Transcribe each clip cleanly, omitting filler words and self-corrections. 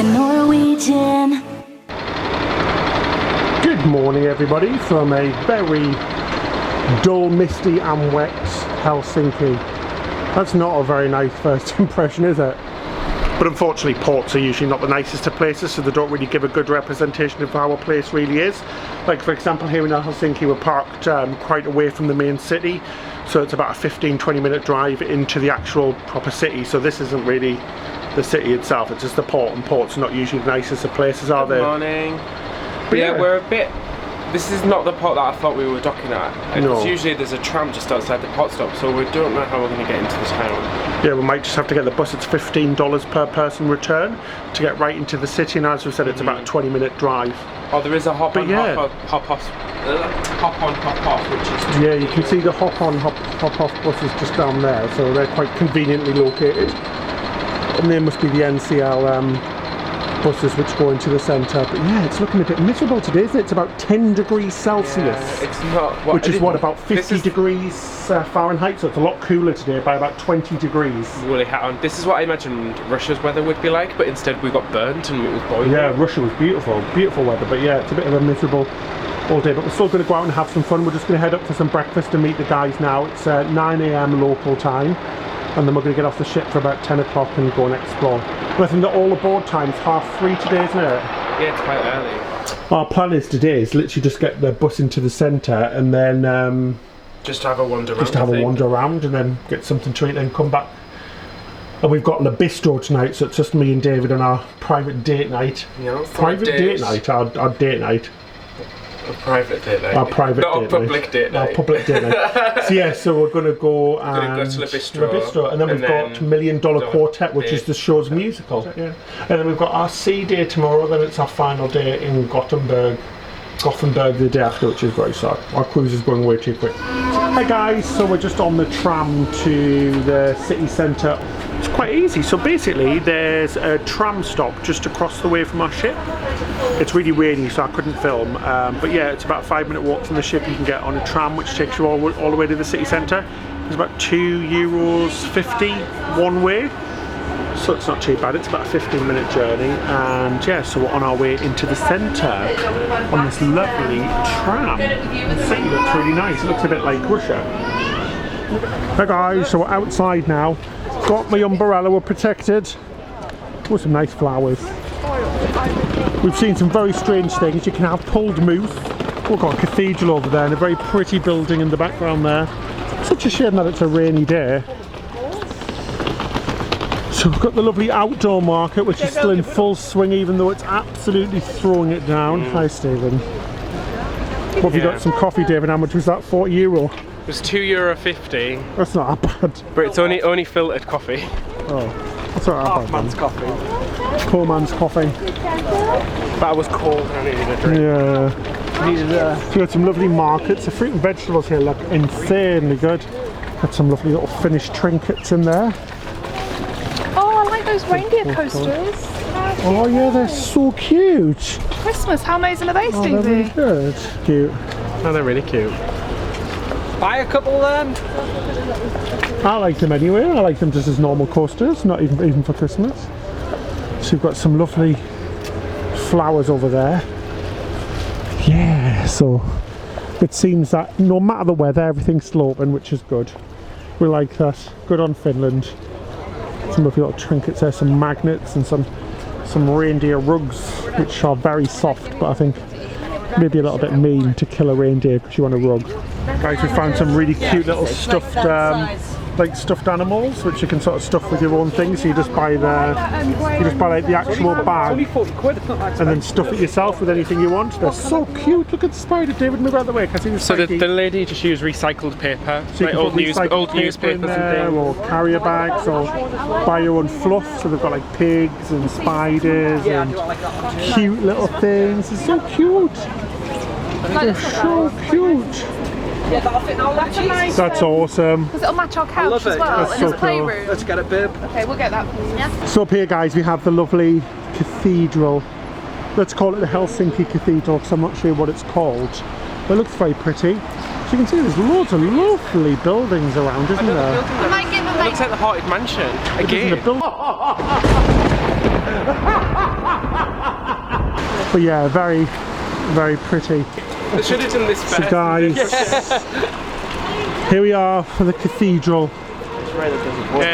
talking Norwegian. Good morning everybody from a very dull, misty and wet Helsinki. That's not a very nice first impression, is it? But unfortunately ports are usually not the nicest of places, so they don't really give a good representation of how a place really is. Like for example here in Helsinki we're parked quite away from the main city, so it's about a 15-20 minute drive into the actual proper city, so this isn't really the city itself, it's just the port, and ports are not usually the nicest of places, are they? Good morning. But yeah, we're a bit... This is not the port that I thought we were docking at. Because usually there's a tram just outside the port stop, so we don't know how we're going to get into the town. Yeah, we might just have to get the bus. It's $15 per person return to get right into the city, and as we said, it's about a 20-minute drive. Oh, there is a hop on, hop off, which is... Yeah, you can see the hop on, hop off buses just down there, so they're quite conveniently located. And there must be the NCL buses which go into the centre. But yeah, it's looking a bit miserable today, isn't it? It's about 10 degrees Celsius. Yeah, it's not... Which is what, about 50 degrees Fahrenheit, so it's a lot cooler today by about 20 degrees. Woolly hat on. This is what I imagined Russia's weather would be like, but instead we got burnt and it was boiling. Yeah, Russia was beautiful, beautiful weather, but yeah, it's a bit of a miserable all day. But we're still going to go out and have some fun. We're just going to head up for some breakfast and meet the guys now. It's 9 AM local time, and then we're going to get off the ship for about 10 o'clock and go and explore. But I think that all aboard time's 3:30 today, isn't it? Yeah, it's quite early. Our plan is today is literally just get the bus into the centre and then just have a wander around. Just have a wander around and then get something to eat and come back. And we've got a bistro tonight, so it's just me and David on our private date night. Yeah, private date night, our date night. A private date night. Our private Not date a public night. date night. Our public date night. So yeah, so we're going to go and go to the bistro. And then we've got $1 Million Quartet, which is the show's musical. Yeah. And then we've got our sea day tomorrow, then it's our final day in Gothenburg the day after, which is very sad. Our cruise is going way too quick. Hi guys, so we're just on the tram to the city centre. It's quite easy, so basically there's a tram stop just across the way from our ship. It's really rainy so I couldn't film, but yeah, it's about a 5-minute walk from the ship. You can get on a tram which takes you all the way to the city centre. It's about €2.50 one way, so it's not too bad. It's about a 15-minute journey, and yeah, so we're on our way into the centre on this lovely tram. The city looks really nice, it looks a bit like Russia. Hey guys, so we're outside now. Got my umbrella, we're protected. Oh, some nice flowers. We've seen some very strange things. You can have pulled moose. We've got a cathedral over there and a very pretty building in the background there. Such a shame that it's a rainy day. So we've got the lovely outdoor market, which is still in full swing even though it's absolutely throwing it down. Hi Stephen. What have you got? Some coffee, David? How much was that? €40? It was €2.50. That's not that bad. But it's only filtered coffee. Oh, that's not that bad. Half man's coffee. Poor man's coffee. But I was cold and I needed a drink. Yeah. So we've got some lovely markets. The fruit and vegetables here look insanely good. Got some lovely little Finnish trinkets in there. Oh, I like those reindeer coasters. Oh yeah, they're so cute. Christmas, how amazing are they, Stevie? They're really good. Cute. Oh, they're really cute. Buy a couple then. I like them anyway. I like them just as normal coasters, not even for Christmas. So we've got some lovely flowers over there. Yeah, so it seems that no matter the weather, everything's still open, which is good. We like that. Good on Finland. Some lovely little trinkets there, some magnets and some reindeer rugs, which are very soft, but I think maybe a little bit mean to kill a reindeer because you want a rug. Guys, we found some really cute little stuffed animals, which you can sort of stuff with your own things. So you just buy like the actual bag and then stuff it yourself with anything you want. They're so cute. Look at the spider, David. Move out of the way. So the lady just used recycled paper, so like old newspapers and things, or carrier bags, or buy your own fluff. So they've got like pigs and spiders and cute little things. It's so cute. They're so cute. That's awesome. Because it'll match our couch as well. That's so it's a playroom. cool. Let's get it, babe. Okay, we'll get that. Yeah. So up here, guys, we have the lovely cathedral. Let's call it the Helsinki Cathedral because I'm not sure what it's called. But it looks very pretty. So you can see there's loads of lovely buildings around, isn't there? It looks like the Haunted Mansion again. But yeah, very, very pretty. They should have done this first. So guys, here we are for the cathedral. It's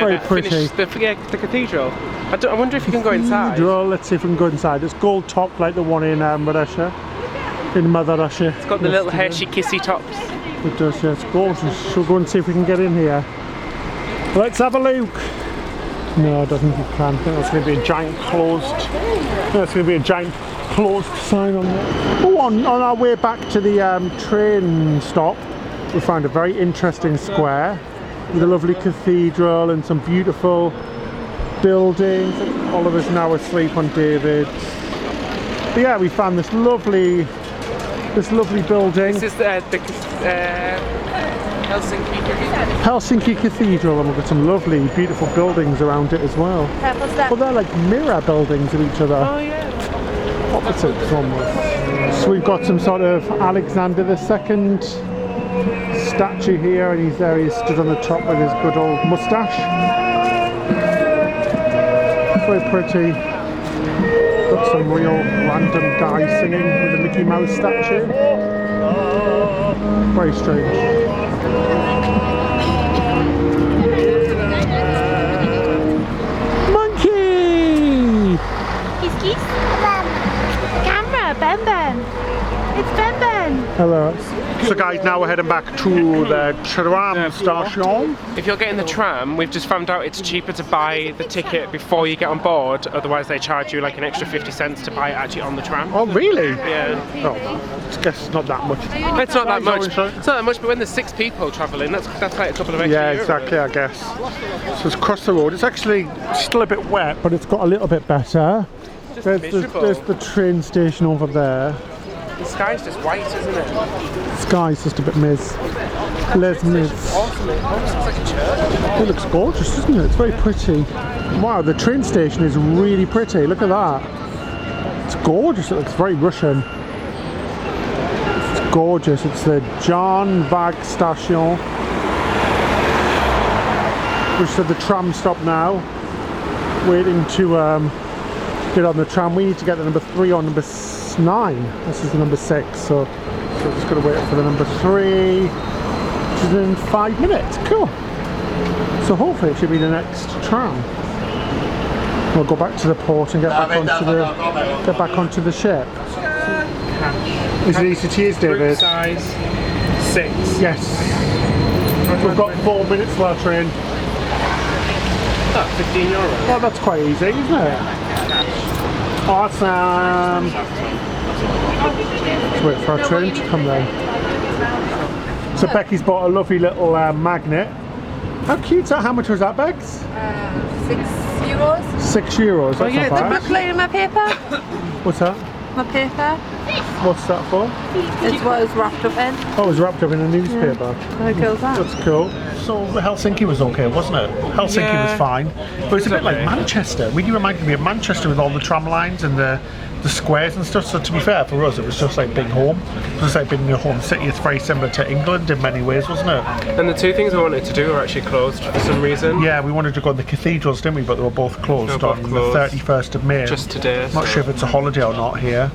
very pretty. The cathedral. I wonder if you can go inside. Cathedral, let's see if we can go inside. It's gold top like the one in Russia, in Mother Russia. It's got the little Hershey kissy tops. It does, yeah, it's gorgeous. We'll go and see if we can get in here. Let's have a look. No, I don't think you can. I think that's going to be a giant closed. That's going to be a giant closed sign on there. Oh, on our way back to the train stop, we found a very interesting square with a lovely cathedral and some beautiful buildings. Oliver's now asleep on David's. But yeah, we found this lovely building. This is the Helsinki Cathedral. Helsinki Cathedral, and we've got some lovely, beautiful buildings around it as well. What's that? Well, they're like mirror buildings of each other. Oh yeah. Opposites almost. So we've got some sort of Alexander II statue here, and he's there, he's stood on the top with his good old moustache. Very pretty. Got some real random guy singing with a Mickey Mouse statue. Very strange. Monkey! Kiss. Camera, Ben Ben. It's Ben Ben. Hello. So guys, now we're heading back to the Tram station. If you're getting the tram, we've just found out it's cheaper to buy the ticket before you get on board, otherwise they charge you like an extra 50 cents to buy it actually on the tram. Oh really? Yeah. Oh, I guess it's not that much. It's not that much. It's not that much, but when there's 6 people travelling, that's like a couple of extra Yeah, euros. exactly, I guess. So it's across the road. It's actually still a bit wet, but it's got a little bit better. There's the train station over there. The sky's just white, isn't it? The sky's just a bit miz. Les miz. Awesome. It almost looks like a church. It looks gorgeous, doesn't it? It's very pretty. Wow, the train station is really pretty. Look at that. It's gorgeous. It looks very Russian. It's gorgeous. It's the John Vag Station. Which is at the tram stop now. Waiting to get on the tram. We need to get the number 3 or number 9. This is the number 6, so we're just going to wait for the number 3, which is in 5 minutes. Cool. So hopefully it should be the next tram. We'll go back to the port and get back onto the ship. Is it easy to use, David? Group size 6. Yes. We've got 4 minutes for our train. That's €15. Well, that's quite easy, isn't it? Awesome. Let's wait for our train to come then. So Becky's bought a lovely little magnet. How cute's that? How much was that, Bex? €6. €6. That's not bad. Booklet in my paper. What's that? My paper. What's that for? It's what it's wrapped up in. Oh, it was wrapped up in a newspaper. How cool is that? That's cool. So Helsinki was okay, wasn't it? Helsinki was fine. But it's a bit like Manchester. Really reminded me of Manchester with all the tram lines and the squares and stuff. So to be fair, for us it was just like being home. It was like being in your home city. It's very similar to England in many ways, wasn't it? And the 2 things I wanted to do are actually closed for some reason. Yeah, we wanted to go to the cathedrals, didn't we? But they were both closed on the 31st of May. Just today. I'm not sure if it's a holiday or not here.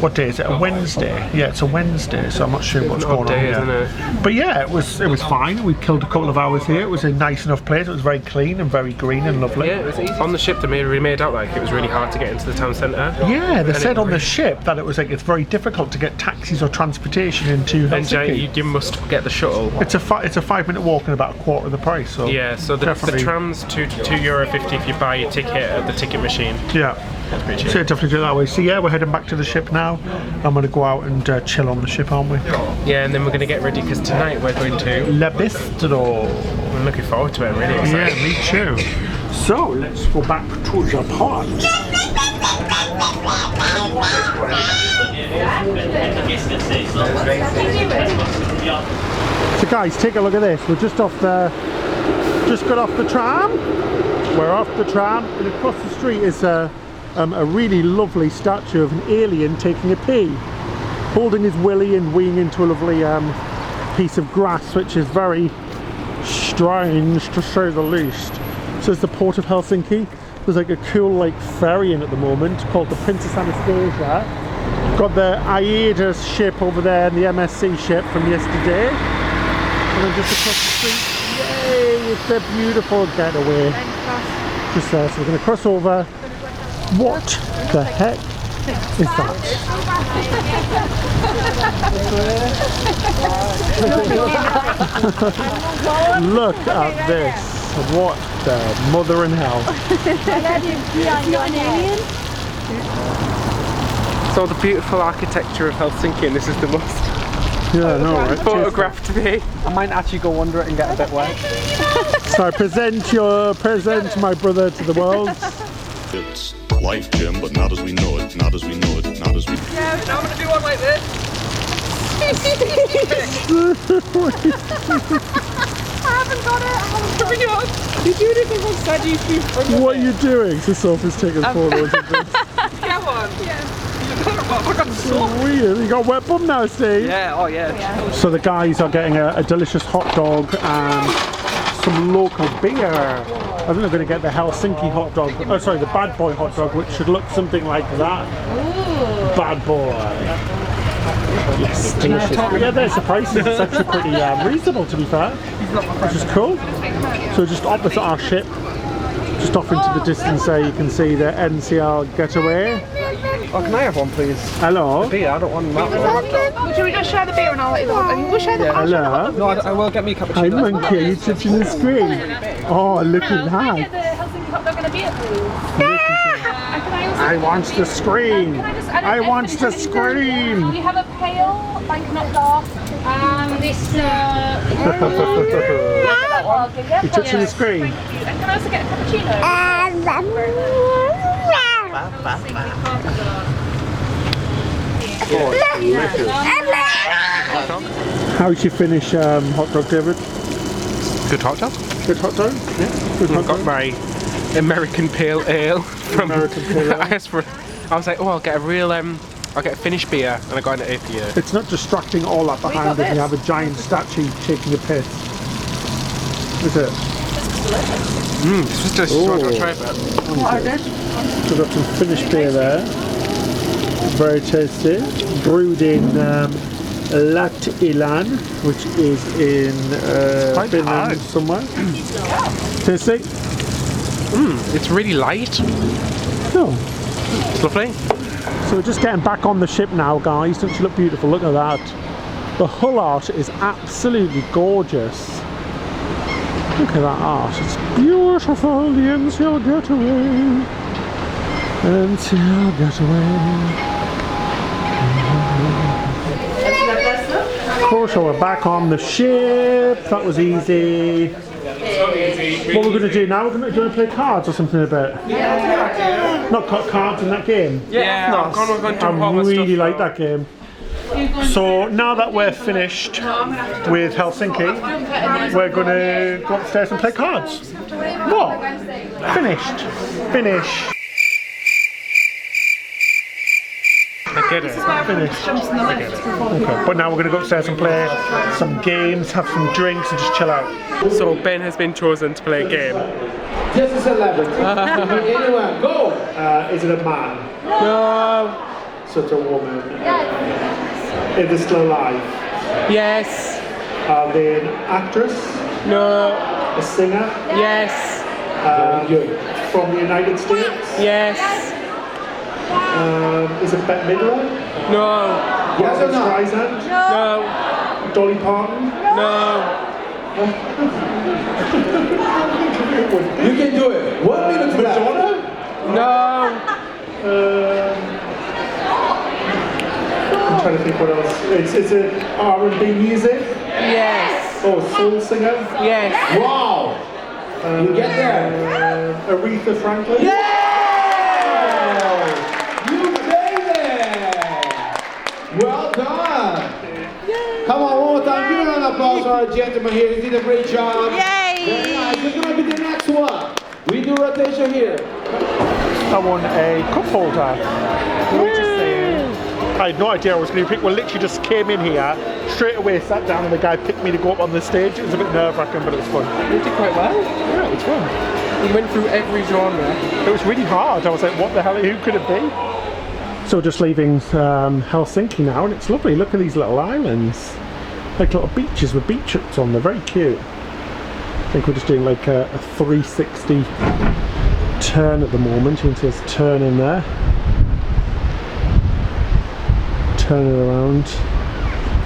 What day is it? A Wednesday? Yeah, it's a Wednesday, so I'm not sure what's going on here. Isn't it? But yeah, it was fine. We killed a couple of hours here. It was a nice enough place. It was very clean and very green and lovely. Yeah, it was easy. On the ship, they made out like it was really hard to get into the town centre. Yeah, they said on the ship that it was like it's very difficult to get taxis or transportation into Helsinki. And you must get the shuttle. It's a 5-minute walk and about a quarter of the price. So yeah, so the tram's €2.50 if you buy your ticket at the ticket machine. Yeah. That's pretty cheap. So definitely do it that way. So yeah, we're heading back to the ship now. I'm going to go out and chill on the ship, aren't we? Yeah, and then we're going to get ready because tonight we're going to Le Bistro. I'm looking forward to it. I'm really excited. Yeah, me too. So let's go back to the port. So guys, take a look at this. We're just got off the tram. We're off the tram, and across the street is a really lovely statue of an alien taking a pee, holding his willy and weeing into a lovely piece of grass, which is very strange to say the least. So it's the port of Helsinki. There's like a cool like ferry in at the moment called the Princess Anastasia. Got the AIDA ship over there and the MSC ship from yesterday. And then just across the street, yay, it's a beautiful getaway. Just there, so we're going to cross over. What the heck is that? Look at this. What the mother in hell. So the beautiful architecture of Helsinki, and this is the most photographed to me. I might actually go under it and get a bit wet. So present my brother to the world. It's life, Jim, but not as we know it, not as we know it, not as we... Yeah, now I'm going to do one like this. I haven't got it. I haven't got it. You do anything on side you do. What are you doing? So Sophie's taking photos of this. Get one. Yeah. I got so Weird. You got wet bum now, Steve? Yeah, oh yeah. So the guys are getting a delicious hot dog and some local beer. I think they're going to get the Helsinki Hot Dog. Oh, sorry, the Bad Boy Hot Dog, which should look something like that. Ooh. Bad Boy. Yes, delicious. Yeah, there's the prices. It's actually pretty reasonable, to be fair, which is cool. So just opposite our ship, just off into the distance there, you can see the NCL Getaway. Oh, can I have one, please? Hello. Beer, I don't want that one. Should we just share the beer and I'll let you know? We'll share the beer. Hello. No, I will get me a Hi, cappuccino. monkey, are you touching the screen? Oh, look at Can I that. get the Helsinki Hot Dog and a beer, please? I want the screen. I want the Do screen. you have a pale, like not dark? This. You're touching the screen. Thank you. And can I also get a cappuccino? How did you finish hot dog, David? Good hot dog. Good hot dog? Yeah. Good hot I've got dog. my American Pale Ale from. American Pale Ale. I was like, oh, I'll get a real I'll get a Finnish beer, and I got an APA. It's not distracting all that behind it. You have a giant statue taking a piss. Is it? This was delicious. Oh. I'll try a bit. We've got some Finnish beer there. Very tasty. Brewed in Latvian, which is in Finland hard. somewhere. Tasty? It's really light. No. It's lovely. So we're just getting back on the ship now, guys. Don't you look beautiful? Look at that. The hull art is absolutely gorgeous. Look at that art. It's beautiful. The NCL Getaway. NCL Getaway. Of course, so we're back on the ship. That was easy. What we're going to do now, we're going to play cards or something a bit. Yeah. Not cards in that game. Yeah, I'm going to jump I all my really stuff like that game. So now that we're finished with Helsinki, we're going to go upstairs and play cards. What? Finished. Finish. I get it. Finished. Okay. But now we're going to go upstairs and play some games, have some drinks and just chill out. So Ben has been chosen to play a game. Just a celebrity. Anyone, go! Is it a man? No. So it's a woman. Is it still alive? Yes. Are they an actress? No. A singer? Yes. From the United States? Yes. Is it Bette Midler? No. Yes or no? Streisand? No. Dolly Parton? No. You can do it. 1 minute left. Madonna? No. I'm trying to think what else. Is it R&B music? Yes. Oh, soul singer? Yes. Wow! You get there. Aretha Franklin? You made it! Well done! Come on, one more time. Give a round of applause for our gentleman here. He did a great job. Yay! Very nice. Who's going to be the next one? We do rotation here. I won a cup holder. I had no idea I was going to pick. Well, literally just came in here, straight away sat down, and the guy picked me to go up on the stage. It was a bit nerve-wracking, but it was fun. You did quite well. Yeah, it was fun. You went through every genre. It was really hard. I was like, what the hell? Who could it be? So we're just leaving Helsinki now, and it's lovely. Look at these little islands, like little beaches with beach huts on. They're very cute. I think we're just doing like a 360 turn at the moment. You can see us turning there, turning around.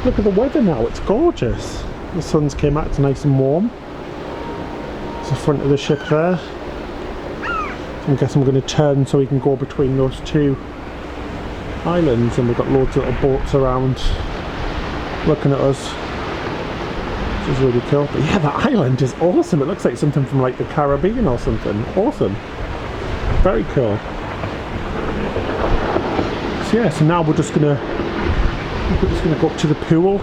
Look at the weather now, it's gorgeous. The sun's came out, it's nice and warm. It's the front of the ship there. I guess I'm going to turn so we can go between those two islands, and we've got loads of little boats around looking at us, which is really cool. But yeah, that island is awesome. It looks like something from like the Caribbean or something. Awesome. Very cool. So yeah, so now we're just gonna go up to the pool,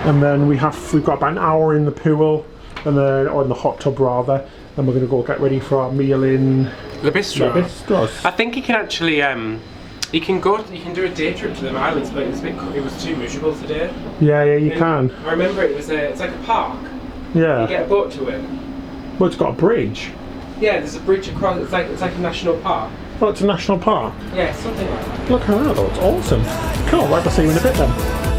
and then we've got about an hour in the pool, and then or in the hot tub rather, and we're gonna go get ready for our meal in the bistro. Bistros. I think you can actually you can do a day trip to them islands, but it was too miserable today. Yeah, you can. I remember it's like a park. Yeah. You get a boat to it. Well, it's got a bridge. Yeah, there's a bridge across. It's like a national park. Oh, it's a national park. Yeah, something like that. Look at that, that's awesome. Cool, right, I'll see you in a bit then.